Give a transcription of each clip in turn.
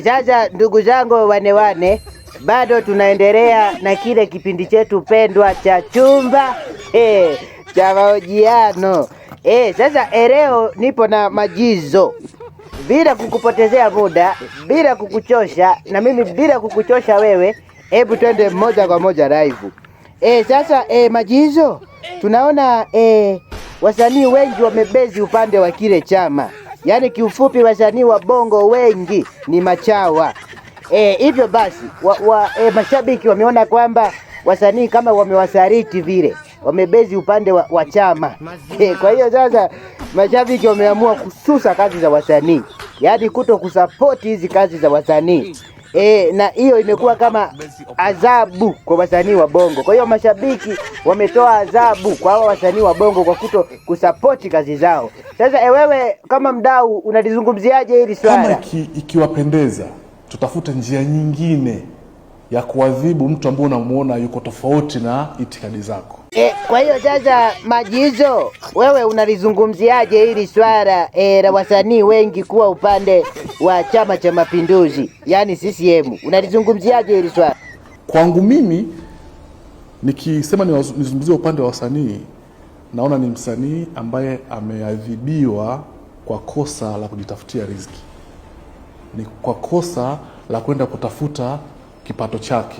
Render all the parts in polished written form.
Sasa ndugu zangu wane, bado tunaendelea na kile kipindi chetu pendwa cha chumba cha mahojiano. Sasa leo nipo na Majizo. Bila kukupotezea muda, bila kukuchosha, na mimi bila kukuchosha wewe, hebu twende moja kwa moja live. Sasa Majizo, tunaona wasanii wengi wamebezi upande wa kile chama. Yaani kiufupi wasanii wa bongo wengi ni machawa. Hivyo basi mashabiki wameona kwamba wasanii kama wamewasaliti vile, wamebezi upande wa chama. Kwa hiyo sasa mashabiki wameamua kususa kazi za wasanii, yaani kuto kusapoti hizi kazi za wasanii. Na hiyo imekuwa kama adhabu kwa wasanii wa bongo. Kwa hiyo mashabiki wametoa adhabu kwa hao wasanii wa bongo kwa kuto kusapoti kazi zao. Sasa wewe kama mdau unalizungumziaje hili swala? Kama ikiwapendeza tutafute njia nyingine ya kuadhibu mtu ambaye unamuona yuko tofauti na itikadi zako. Kwa hiyo sasa Majizo, wewe unalizungumziaje hili swala la wasanii wengi kuwa upande wa Chama cha Mapinduzi, yaani CCM? Unalizungumziaje hili swala? Kwangu mimi nikisema nizungumzie upande wa wasanii, naona ni msanii ambaye ameadhibiwa kwa kosa la kujitafutia riziki, ni kwa kosa la kwenda kutafuta kipato chake.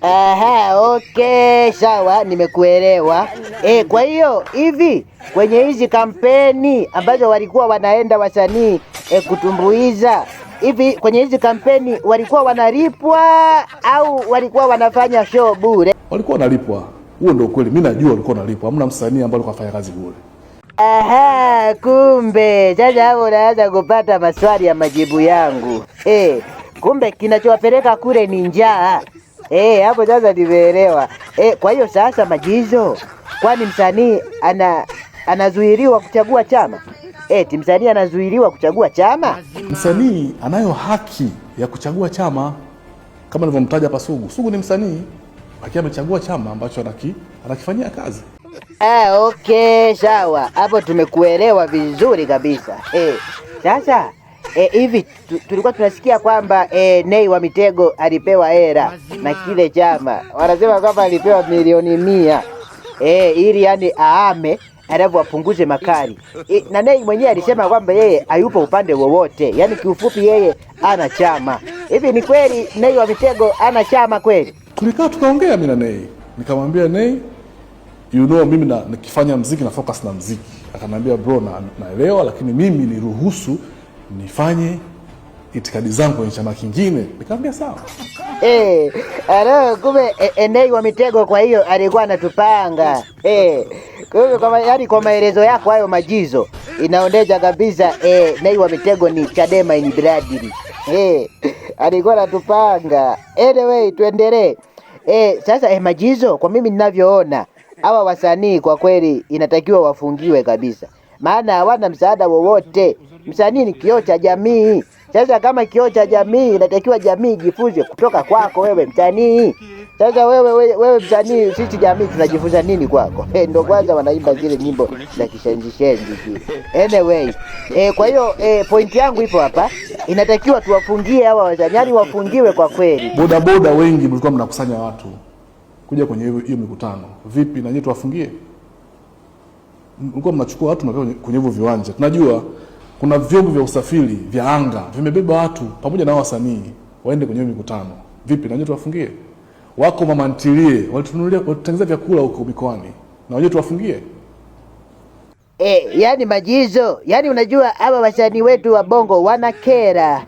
Aha, okay, sawa, nimekuelewa. Kwa hiyo hivi kwenye hizi kampeni ambazo walikuwa wanaenda wasanii kutumbuiza, hivi kwenye hizi kampeni walikuwa wanalipwa au walikuwa wanafanya show bure? Walikuwa wanalipwa. Huo ndio kweli. Mimi najua walikuwa wanalipwa. Hamna msanii ambaye alikuwa anafanya kazi bure. Aha, kumbe sasa hapo unaanza kupata maswali ya majibu yangu. Kumbe kinachowapeleka kule ni njaa. Hapo sasa nimeelewa. Kwa hiyo sasa Majizo, kwani msanii anazuiliwa kuchagua chama? Msanii anazuiliwa kuchagua chama? Msanii anayo haki ya kuchagua chama. Kama nilivyomtaja hapa Sugu. Sugu ni msanii, lakini amechagua chama ambacho anakifanyia kazi. Okay, sawa. Hapo tumekuelewa vizuri kabisa. Sasa hivi tulikuwa tunasikia kwamba Nay wa Mitego alipewa hela na kile chama. Wanasema kwamba alipewa milioni 100 ili yani aame alafu apunguze makali. Na Nay mwenyewe alisema kwamba yeye hayupo upande wowote. Yaani kiufupi yeye ana chama. Hivi ni kweli Nay wa Mitego ana chama kweli? Tulikaa tukaongea mimi na Nay. Nikamwambia Nay, mimi nikifanya muziki na focus na muziki. Akanambia bro, naelewa lakini mimi niruhusu nifanye itikadi zangu kwenye chama kingine. Nikamwambia sawa. Kumbe Nay wa Mitego kwa hiyo alikuwa anatupanga. Kwa maelezo yako hayo Majizo, inaonesha kabisa Nay wa Mitego ni Chadema in blood. Alikuwa anatupanga. Anyway, tuendelee. Sasa Majizo, kwa mimi ninavyoona hawa wasanii kwa kweli inatakiwa wafungiwe kabisa. Maana hawana msaada wowote. Msanii ni kioo cha jamii. Sasa kama kioo cha jamii, inatakiwa jamii jifunze kutoka kwako wewe msanii. Sasa wewe msanii, sisi jamii tunajifunza nini kwako? Ndio kwanza wanaimba zile nyimbo za kishenzi. Anyway, kwa hiyo point yangu ipo hapa. Inatakiwa tuwafungie hawa wasanii, wafungiwe kwa kweli. Boda wengi mlikuwa mnakusanya watu kuja kwenye hiyo mikutano. Vipi na nyinyi tuwafungie? Mlikuwa mnachukua watu kwenye hivyo viwanja. Tunajua kuna vyombo vya usafiri vya anga vimebeba watu pamoja na wasanii waende kwenye mikutano. Vipi na nyinyi tuwafungie? Wako mama ntilie walitengeneza vyakula huko mikoani, na wenyewe tuwafungie? Yani Majizo, yani unajua hawa wasanii wetu wa bongo wanakera.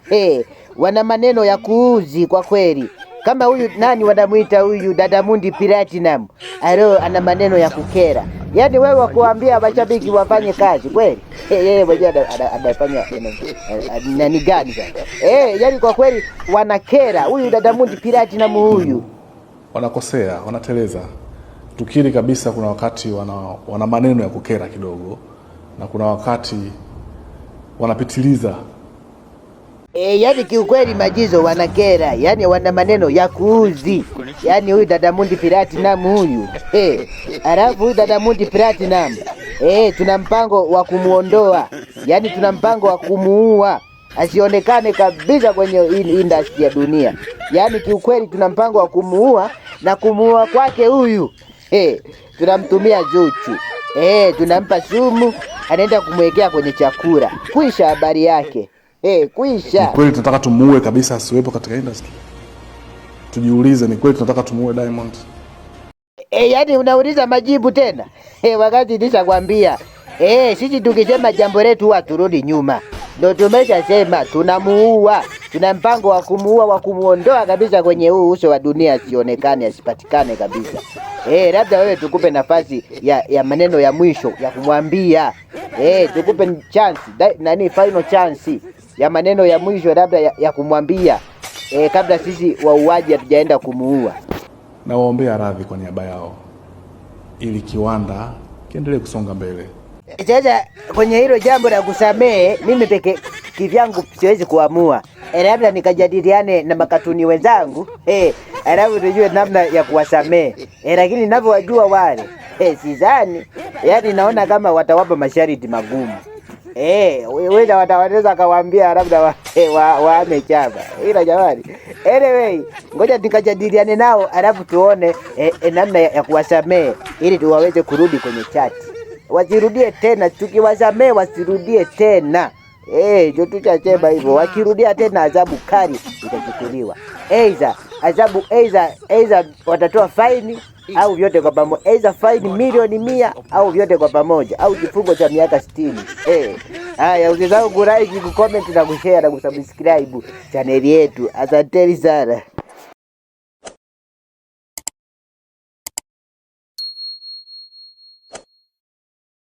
Wana maneno ya kuuzi kwa kweli. Kama huyu nani wanamuita huyu Diamond Platinum. Ana maneno ya kukera. Yaani wewe wakuambia mashabiki wafanye kazi kweli? Yeye mwenyewe anafanya nani gani sasa? Yaani kwa kweli wanakera. Huyu Diamond Platinum huyu. Wanakosea, wanateleza. Tukiri kabisa kuna wakati wana maneno ya kukera kidogo, na kuna wakati wanapitiliza. Yaani kiukweli Majizo wanakera, yaani wana maneno ya kuuzi. Yaani huyu Diamond Platinum huyu. Alafu huyu Diamond Platinum tuna mpango wa kumuondoa. Yaani tuna mpango wa kumuua. asionekane kabisa kwenye industry ya dunia. Yaani kiukweli tuna mpango wa kumuua, na kumuua kwake huyu tunamtumia Zuchu. Tunampa sumu, anaenda kumwekea kwenye chakula. Kuisha habari yake. Kuisha. Ni kweli tunataka tumuue kabisa asiwepo katika industry? Tujiulize, ni kweli tunataka tumuue Diamond? Yaani unauliza majibu tena? Wakati nishakwambia. Sisi tukisema jambo letu huwa turudi nyuma. Ndio tumeshasema tunamuua. Tuna mpango wa kumuua, wa kumuondoa kabisa kwenye huu uso wa dunia, asionekane, asipatikane kabisa. Labda wewe tukupe nafasi ya maneno ya mwisho ya kumwambia. Tukupe chance, final chance ya maneno ya mwisho labda ya kumwambia kabla sisi wauaji hatujaenda kumuua. Na waombea radhi kwa niaba yao ili kiwanda kiendelee kusonga mbele. Sasa kwenye hilo jambo la kusamehe, mimi peke kivyangu siwezi kuamua. Labda nikajadiliane na makatuni wenzangu, alafu tujue namna ya kuwasamehe. Lakini ninavyowajua wale, sidhani, yaani naona kama watawapa masharti magumu. Wewe wataweza kawaambia labda waame chama. Ila jamani, anyway, ngoja nikajadiliane nao alafu tuone namna ya kuwasamehe ili tuwaweze kurudi kwenye chati. Wasirudie tena, tukiwasamehe wasirudie tena. Ndio tuchachema hivyo. Wakirudia tena adhabu kali itachukuliwa. Aidha watatoa faini au vyote kwa pamoja. Aidha faini milioni 100 au vyote kwa pamoja, au kifungo cha miaka 60. Haya, usisahau kulike, kucomment na kushare na kusubscribe channel yetu. Asanteni sana.